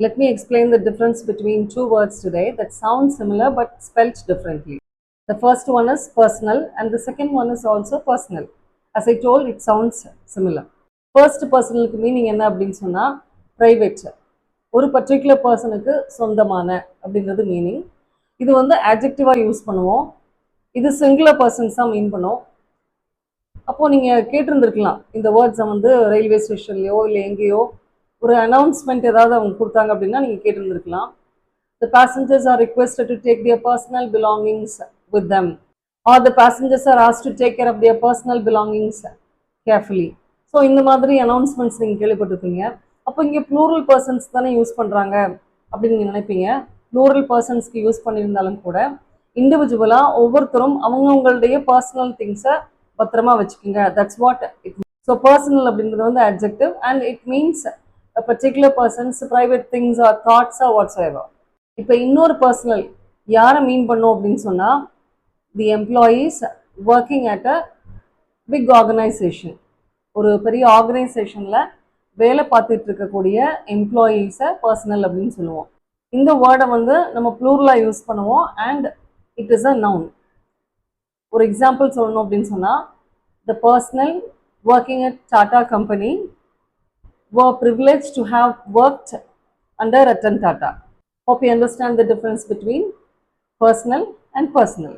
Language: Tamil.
Let me explain the difference between two words today that sound similar but spelled differently. The first one is personal and the second one is also personal. As I told, it sounds similar. First personalக்கு மீனிங் என்ன அப்படின்னு சொன்னா private, ஒரு பர்டிகுலர் பர்சனுக்கு சொந்தமான அப்படிங்கிறது மீனிங். இது வந்து adjective-ஆ யூஸ் பண்ணுவோம். இது சிங்குலர் பர்சன்ஸ் தான் மீன் பண்ணும். அப்போது நீங்கள் கேட்டிருந்துருக்கலாம் இந்த வேர்ட்ஸை வந்து ரயில்வே ஸ்டேஷன்லையோ இல்லை எங்கேயோ ஒரு அனௌன்ஸ்மெண்ட் ஏதாவது அவங்க கொடுத்தாங்க அப்படின்னா நீங்கள் கேட்டிருந்துருக்கலாம். The passengers are requested to take their personal belongings with them, or the passengers are asked to take care of their personal belongings carefully. So இந்த மாதிரி அனௌன்ஸ்மெண்ட்ஸ் நீங்கள் கேள்விப்பட்டிருப்பீங்க. அப்போ இங்கே ப்ளூரல் பர்சன்ஸ் தானே யூஸ் பண்ணுறாங்க அப்படின்னு நீங்கள் நினைப்பீங்க. ப்ளூரல் பர்சன்ஸ்க்கு யூஸ் பண்ணியிருந்தாலும் கூட இண்டிவிஜுவலாக ஒவ்வொருத்தரும் அவங்கவுங்களுடைய பர்சனல் திங்ஸை பத்திரமா வச்சுக்கோங்க. That's what it means. So personal அப்படின்றது வந்து adjective and it means a particular person's private things or thoughts or whatsoever. இப்போ இன்னொரு பர்சனல் யாரை மீன் பண்ணோம் அப்படின்னு சொன்னால் the employees working at a big organization, ஒரு பெரிய ஆர்கனைசேஷனில் வேலை பார்த்துட்டு இருக்கக்கூடிய எம்ப்ளாயீஸை பர்சனல் அப்படின்னு சொல்லுவோம். இந்த வேர்டை வந்து நம்ம ப்ளூரலாக யூஸ் பண்ணுவோம் and it is a noun. ஒரு எக்ஸாம்பிள் சொல்லணும் அப்படின்னு சொன்னால் த personal working at Tata company were privileged to have worked under Ratan Tata. Hope you understand the difference between personal and personal.